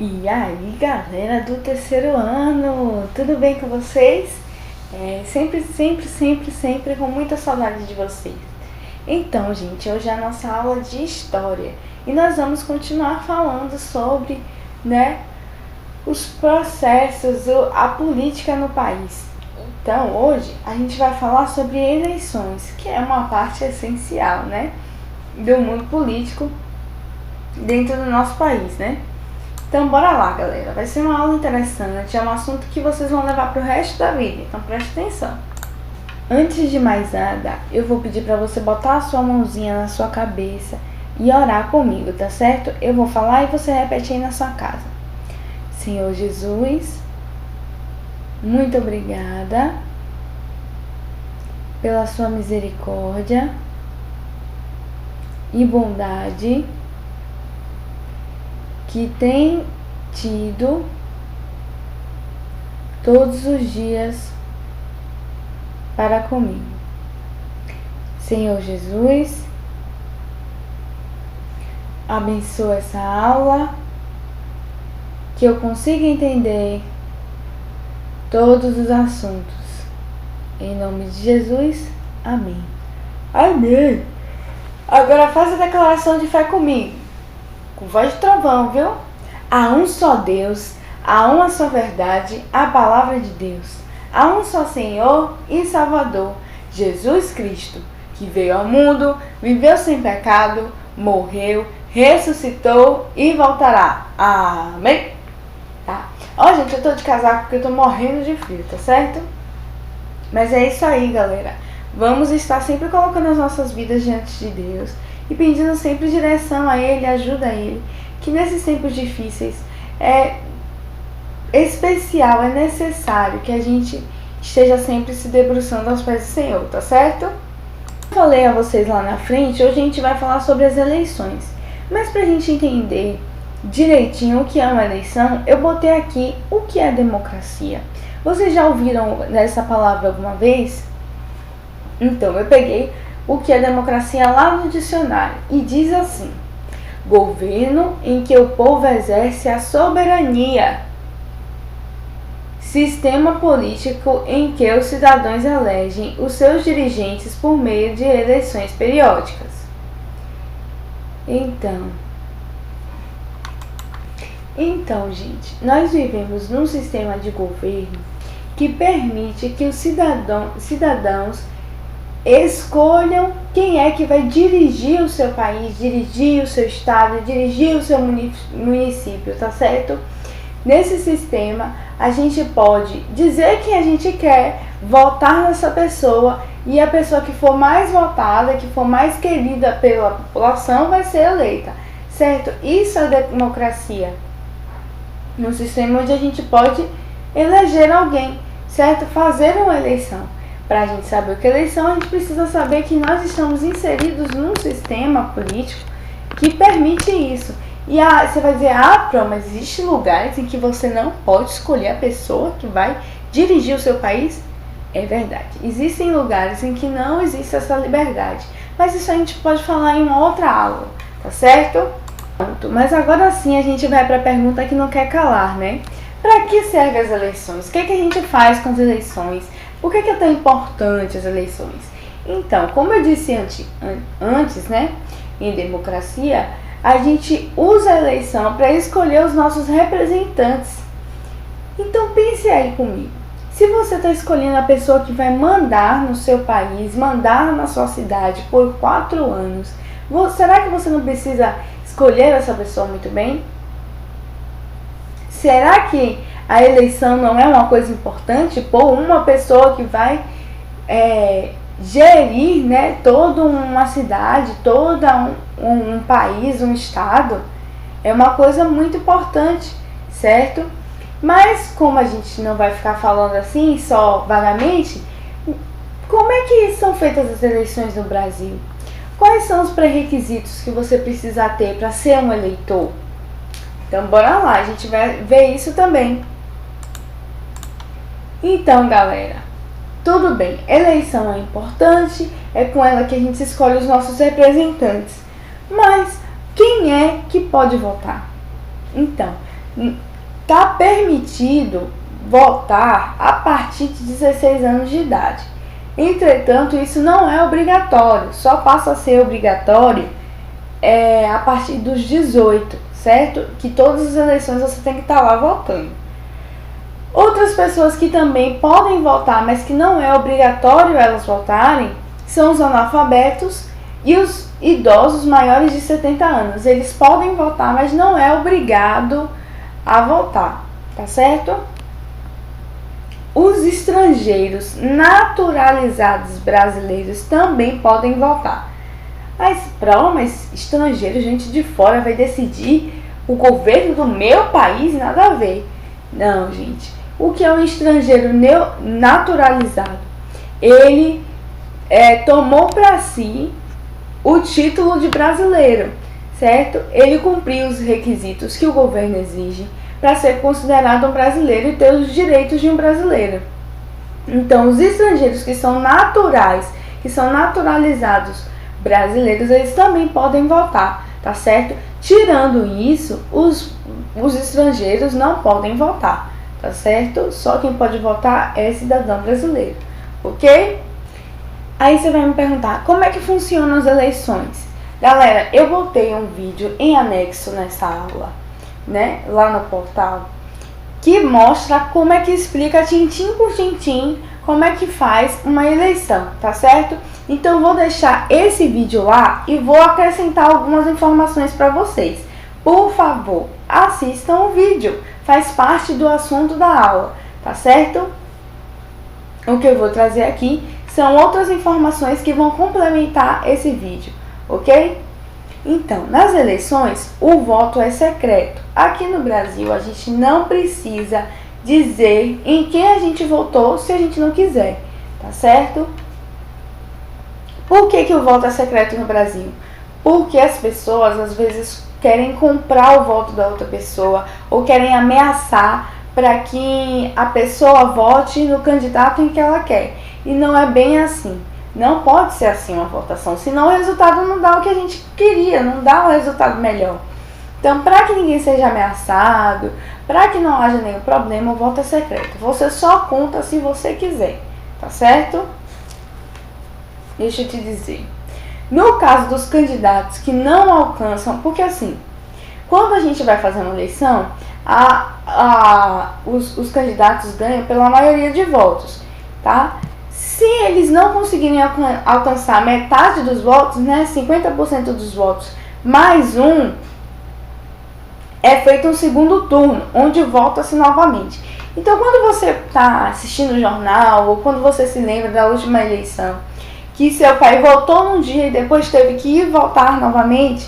E aí, galera do terceiro ano, tudo bem com vocês? Sempre com muita saudade de vocês. Então, gente, hoje é a nossa aula de história e nós vamos continuar falando sobre, os processos, a política no país. Então, hoje a gente vai falar sobre eleições, que é uma parte essencial, do mundo político dentro do nosso país, Então, bora lá, galera. Vai ser uma aula interessante, é um assunto que vocês vão levar pro resto da vida, então preste atenção. Antes de mais nada, eu vou pedir para você botar a sua mãozinha na sua cabeça e orar comigo, tá certo? Eu vou falar e você repete aí na sua casa. Senhor Jesus, muito obrigada pela sua misericórdia e bondade que tem tido todos os dias para comigo. Senhor Jesus, abençoa essa aula, que eu consiga entender todos os assuntos. Em nome de Jesus, amém. Amém. Agora faz a declaração de fé comigo. Com voz de trovão, viu? Há um só Deus, há uma só verdade, a palavra de Deus. Há um só Senhor e Salvador, Jesus Cristo, que veio ao mundo, viveu sem pecado, morreu, ressuscitou e voltará. Amém? Tá? Ó, gente, eu tô de casaco porque eu tô morrendo de frio, tá certo? Mas é isso aí, galera. Vamos estar sempre colocando as nossas vidas diante de Deus e pedindo sempre direção a Ele, ajuda a Ele, que nesses tempos difíceis é especial, é necessário que a gente esteja sempre se debruçando aos pés do Senhor, tá certo? Eu falei a vocês lá na frente, hoje a gente vai falar sobre as eleições, mas pra gente entender direitinho o que é uma eleição, eu botei aqui o que é democracia. Vocês já ouviram essa palavra alguma vez? Então, eu peguei o que é democracia lá no dicionário e diz assim: governo em que o povo exerce a soberania, sistema político em que os cidadãos elegem os seus dirigentes por meio de eleições periódicas. Então, gente, nós vivemos num sistema de governo que permite que os cidadãos escolham quem é que vai dirigir o seu país, dirigir o seu estado, dirigir o seu município, tá certo? Nesse sistema, a gente pode dizer quem a gente quer, votar nessa pessoa, e a pessoa que for mais votada, que for mais querida pela população, vai ser eleita, certo? Isso é democracia. Um sistema onde a gente pode eleger alguém, certo? Fazer uma eleição. Para a gente saber o que é eleição, a gente precisa saber que nós estamos inseridos num sistema político que permite isso. E você vai dizer, mas existem lugares em que você não pode escolher a pessoa que vai dirigir o seu país? É verdade. Existem lugares em que não existe essa liberdade. Mas isso a gente pode falar em uma outra aula, tá certo? Pronto. Mas agora sim a gente vai para a pergunta que não quer calar, Para que servem as eleições? O que a gente faz com as eleições? Por que é tão importante as eleições? Então, como eu disse antes, em democracia, a gente usa a eleição para escolher os nossos representantes. Então, pense aí comigo. Se você está escolhendo a pessoa que vai mandar no seu país, mandar na sua cidade por 4 anos, será que você não precisa escolher essa pessoa muito bem? Será que a eleição não é uma coisa importante? Pôr uma pessoa que vai gerir toda uma cidade, todo um país, um estado, é uma coisa muito importante, certo? Mas como a gente não vai ficar falando assim só vagamente, como é que são feitas as eleições no Brasil? Quais são os pré-requisitos que você precisa ter para ser um eleitor? Então bora lá, a gente vai ver isso também. Então, galera, tudo bem, eleição é importante, é com ela que a gente escolhe os nossos representantes. Mas quem é que pode votar? Então, Está permitido votar a partir de 16 anos de idade. Entretanto, isso não é obrigatório, só passa a ser obrigatório a partir dos 18, certo? Que todas as eleições você tem que estar lá votando. Outras pessoas que também podem votar, mas que não é obrigatório elas votarem, são os analfabetos e os idosos maiores de 70 anos. Eles podem votar, mas não é obrigado a votar, tá certo? Os estrangeiros naturalizados brasileiros também podem votar. Mas estrangeiro, gente de fora, vai decidir o governo do meu país? Nada a ver. Não, gente. O que é um estrangeiro naturalizado? Ele tomou para si o título de brasileiro, certo? Ele cumpriu os requisitos que o governo exige para ser considerado um brasileiro e ter os direitos de um brasileiro. Então, os estrangeiros que são naturais, que são naturalizados brasileiros, eles também podem votar, tá certo? Tirando isso, os estrangeiros não podem votar, tá certo? Só quem pode votar é cidadão brasileiro, ok? Aí você vai me perguntar, como é que funcionam as eleições? Galera, eu botei um vídeo em anexo nessa aula, né, lá no portal, que mostra como é que explica tintim por tintim como é que faz uma eleição, tá certo? Então vou deixar esse vídeo lá e vou acrescentar algumas informações para vocês. Por favor, assistam o vídeo, faz parte do assunto da aula, tá certo? O que eu vou trazer aqui são outras informações que vão complementar esse vídeo, ok? Então, nas eleições, o voto é secreto. Aqui no Brasil, a gente não precisa dizer em quem a gente votou se a gente não quiser, tá certo? Por que o voto é secreto no Brasil? Porque as pessoas, às vezes, querem comprar o voto da outra pessoa ou querem ameaçar para que a pessoa vote no candidato em que ela quer. E não é bem assim. Não pode ser assim uma votação, senão o resultado não dá o que a gente queria, não dá um resultado melhor. Então, para que ninguém seja ameaçado, para que não haja nenhum problema, o voto é secreto. Você só conta se você quiser, tá certo? Deixa eu te dizer. No caso dos candidatos que não alcançam, porque assim, quando a gente vai fazer uma eleição, os candidatos ganham pela maioria de votos, tá? Se eles não conseguirem alcançar metade dos votos, né, 50% dos votos mais um, é feito um segundo turno, onde vota-se novamente. Então, quando você está assistindo o jornal, ou quando você se lembra da última eleição, que seu pai votou num dia e depois teve que ir votar novamente,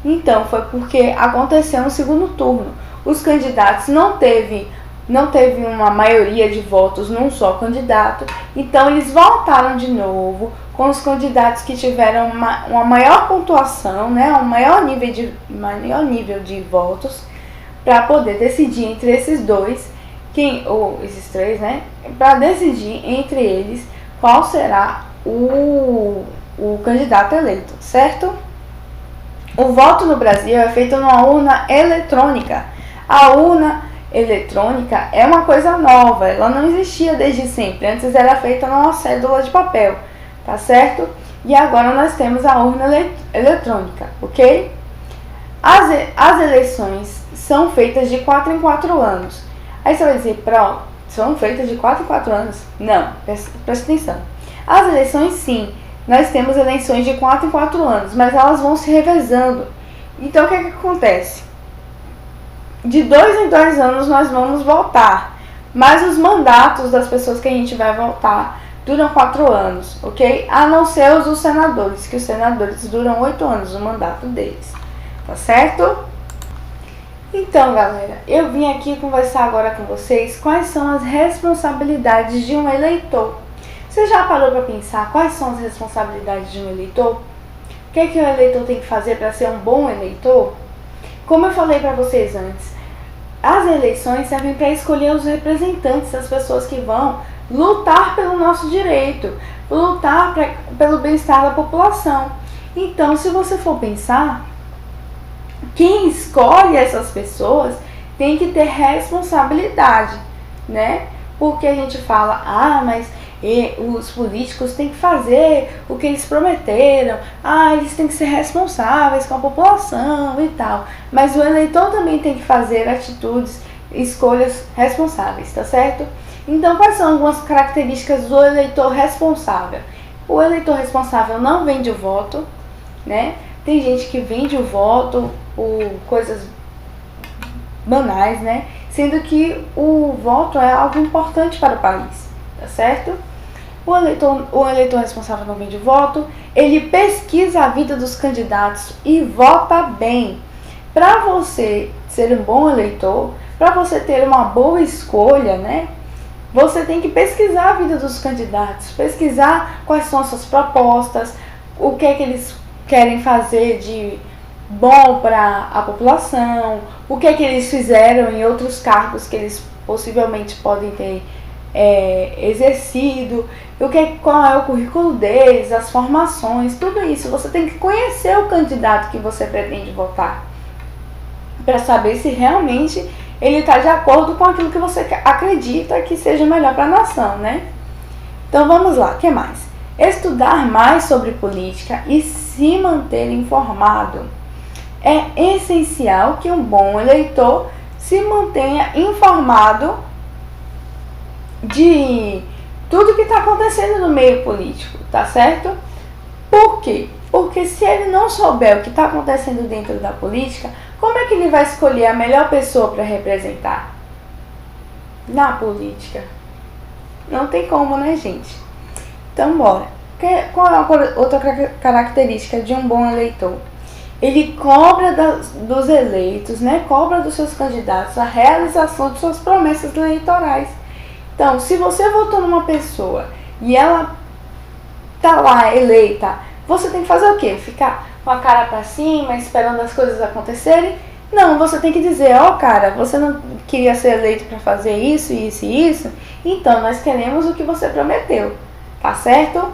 então foi porque aconteceu um segundo turno. Os candidatos não teve uma maioria de votos num só candidato, então eles voltaram de novo com os candidatos que tiveram uma maior pontuação, né, um maior nível de votos, para poder decidir entre esses dois, esses três, né, para decidir entre eles qual será o candidato eleito, certo? O voto no Brasil é feito numa urna eletrônica. A urna eletrônica é uma coisa nova, ela não existia desde sempre. Antes era feita numa cédula de papel, tá certo? E agora nós temos a urna eletrônica, ok? As eleições são feitas de 4 em 4 anos. Aí você vai dizer, são feitas de 4 em 4 anos? Não, presta atenção. As eleições, sim, nós temos eleições de 4 em 4 anos, mas elas vão se revezando. Então o que acontece? De 2 em 2 anos nós vamos votar, mas os mandatos das pessoas que a gente vai votar duram 4 anos, ok? A não ser os dos senadores, que os senadores duram 8 anos o mandato deles, tá certo? Então, galera, eu vim aqui conversar agora com vocês quais são as responsabilidades de um eleitor. Você já parou para pensar quais são as responsabilidades de um eleitor? O que o eleitor tem que fazer para ser um bom eleitor? Como eu falei para vocês antes, as eleições servem para escolher os representantes, as pessoas que vão lutar pelo nosso direito, lutar pelo bem-estar da população. Então, se você for pensar, quem escolhe essas pessoas tem que ter responsabilidade, né? Porque a gente fala, mas os políticos têm que fazer o que eles prometeram, eles têm que ser responsáveis com a população e tal. Mas o eleitor também tem que fazer atitudes, escolhas responsáveis, tá certo? Então, quais são algumas características do eleitor responsável? O eleitor responsável não vende o voto, né? Tem gente que vende o voto por coisas banais, né? Sendo que o voto é algo importante para o país, tá certo? O eleitor responsável não vende o voto, ele pesquisa a vida dos candidatos e vota bem. Para você ser um bom eleitor, para você ter uma boa escolha, né? Você tem que pesquisar a vida dos candidatos, pesquisar quais são as suas propostas, o que é que eles querem fazer de bom para a população, o que é que eles fizeram em outros cargos que eles possivelmente podem ter exercido, qual é o currículo deles, as formações, tudo isso. Você tem que conhecer o candidato que você pretende votar, para saber se realmente ele está de acordo com aquilo que você acredita que seja melhor para a nação, né? Então vamos lá, o que mais? Estudar mais sobre política e se manter informado. É essencial que um bom eleitor se mantenha informado de tudo que está acontecendo no meio político, tá certo? Por quê? Porque se ele não souber o que está acontecendo dentro da política, como é que ele vai escolher a melhor pessoa para representar na política? Não tem como, né, gente? Então, bora. Qual é a outra característica de um bom eleitor? Ele cobra dos eleitos, né? Cobra dos seus candidatos a realização de suas promessas eleitorais. Então, se você votou numa pessoa e ela tá lá eleita, você tem que fazer o quê? Ficar com a cara pra cima, esperando as coisas acontecerem? Não, você tem que dizer, cara, você não queria ser eleito para fazer isso, isso e isso? Então, nós queremos o que você prometeu, tá certo?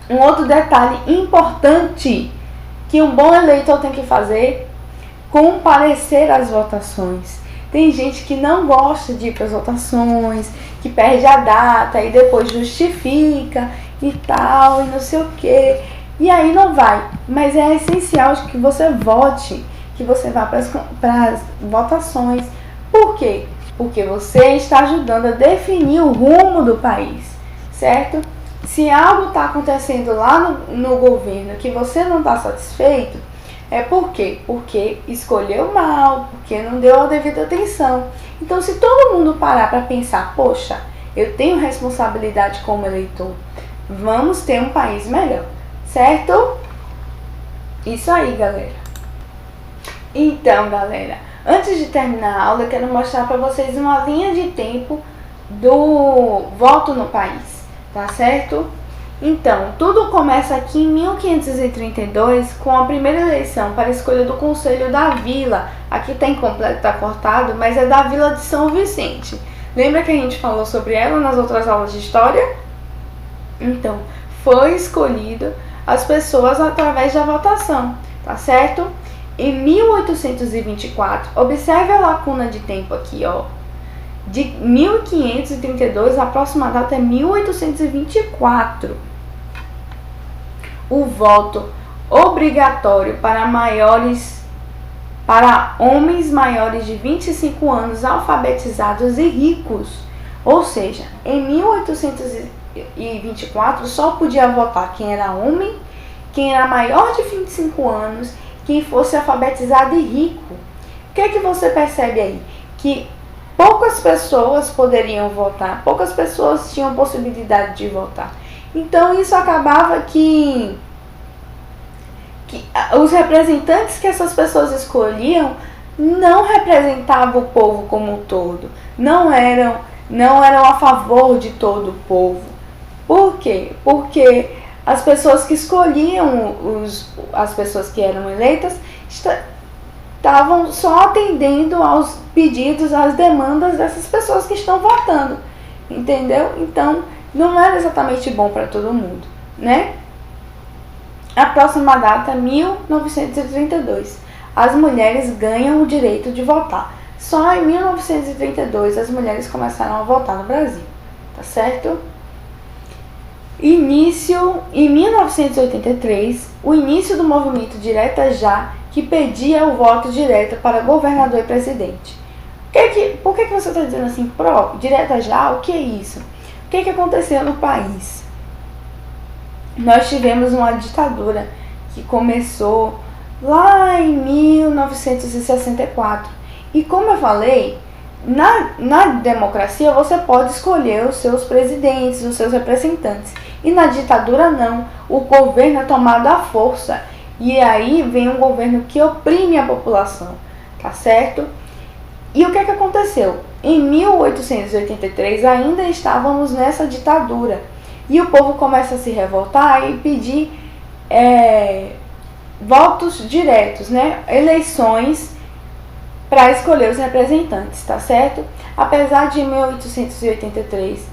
Um outro detalhe importante que um bom eleitor tem que fazer: comparecer às votações. Tem gente que não gosta de ir para as votações, que perde a data e depois justifica e tal, e não sei o que, e aí não vai. Mas é essencial que você vote, que você vá para as votações. Por quê? Porque você está ajudando a definir o rumo do país, certo? Se algo está acontecendo lá no governo que você não está satisfeito, é por quê? Porque escolheu mal, porque não deu a devida atenção. Então, se todo mundo parar para pensar, poxa, eu tenho responsabilidade como eleitor, vamos ter um país melhor, certo? Isso aí, galera. Então, galera, antes de terminar a aula, eu quero mostrar para vocês uma linha de tempo do voto no país, tá certo? Então, tudo começa aqui em 1532 com a primeira eleição para a escolha do Conselho da Vila. Aqui está incompleto, está cortado, mas é da Vila de São Vicente. Lembra que a gente falou sobre ela nas outras aulas de história? Então, foi escolhido as pessoas através da votação, tá certo? Em 1824, observe a lacuna de tempo aqui, ó. De 1532, a próxima data é 1824. O voto obrigatório para homens maiores de 25 anos alfabetizados e ricos. Ou seja, em 1824 só podia votar quem era homem, quem era maior de 25 anos, quem fosse alfabetizado e rico. O que é que você percebe aí? Que poucas pessoas poderiam votar, poucas pessoas tinham possibilidade de votar. Então isso acabava que os representantes que essas pessoas escolhiam não representavam o povo como um todo, não eram a favor de todo o povo. Por quê? Porque as pessoas que escolhiam as pessoas que eram eleitas estavam só atendendo aos pedidos, às demandas dessas pessoas que estão votando, entendeu? Então não era exatamente bom para todo mundo, né? A próxima data é 1932. As mulheres ganham o direito de votar. Só em 1932 as mulheres começaram a votar no Brasil, tá certo? Em 1983, o início do movimento Direta Já, que pedia o voto direto para governador e presidente. Por que você está dizendo assim, Direta Já, o que é isso? O que aconteceu no país? Nós tivemos uma ditadura que começou lá em 1964. E como eu falei, na democracia você pode escolher os seus presidentes, os seus representantes. E na ditadura não, o governo é tomado à força. E aí vem um governo que oprime a população, tá certo? E o que aconteceu? Em 1883 ainda estávamos nessa ditadura. E o povo começa a se revoltar e pedir votos diretos, né? Eleições para escolher os representantes, tá certo? Apesar de 1883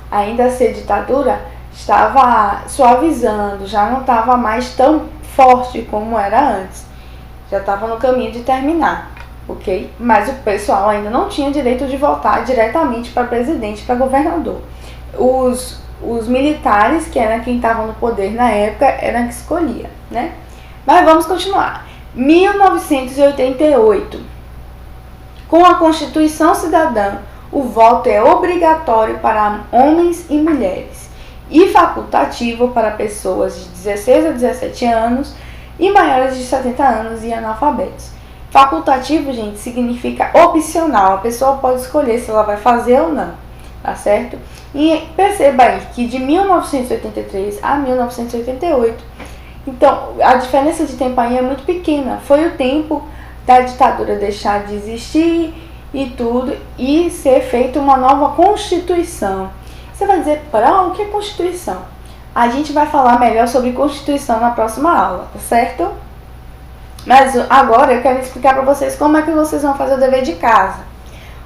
ainda ser ditadura, estava suavizando, já não estava mais tão forte como era antes. Já estava no caminho de terminar, ok? Mas o pessoal ainda não tinha direito de votar diretamente para presidente, para governador. Os militares, que eram quem estavam no poder na época, eram que escolhia, né? Mas vamos continuar. 1988. Com a Constituição Cidadã, o voto é obrigatório para homens e mulheres e facultativo para pessoas de 16 a 17 anos e maiores de 70 anos e analfabetos. Facultativo, gente, significa opcional. A pessoa pode escolher se ela vai fazer ou não, tá certo? E perceba aí que de 1983 a 1988, então a diferença de tempo aí é muito pequena. Foi o tempo da ditadura deixar de existir e tudo, e ser feita uma nova Constituição. Você vai dizer, o que é Constituição? A gente vai falar melhor sobre Constituição na próxima aula, tá certo? Mas agora eu quero explicar para vocês como é que vocês vão fazer o dever de casa.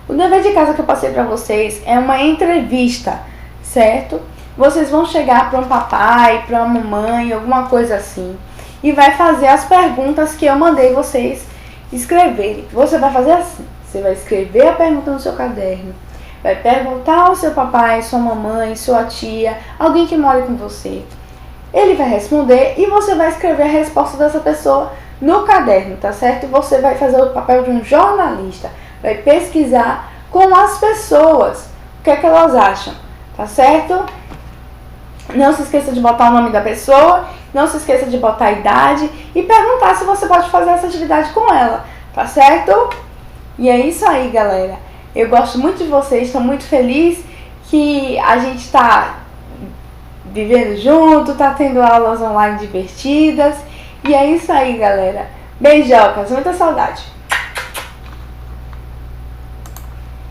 O dever de casa que eu passei para vocês é uma entrevista, certo? Vocês vão chegar para um papai, para uma mamãe, alguma coisa assim, e vai fazer as perguntas que eu mandei vocês escreverem. Você vai fazer assim, você vai escrever a pergunta no seu caderno, vai perguntar ao seu papai, sua mamãe, sua tia, alguém que mora com você. Ele vai responder e você vai escrever a resposta dessa pessoa no caderno, tá certo? Você vai fazer o papel de um jornalista, vai pesquisar com as pessoas o que é que elas acham, tá certo? Não se esqueça de botar o nome da pessoa, não se esqueça de botar a idade e perguntar se você pode fazer essa atividade com ela, tá certo? E é isso aí, galera. Eu gosto muito de vocês, estou muito feliz que a gente está vivendo junto, tá tendo aulas online divertidas. E é isso aí, galera. Beijocas, muita saudade.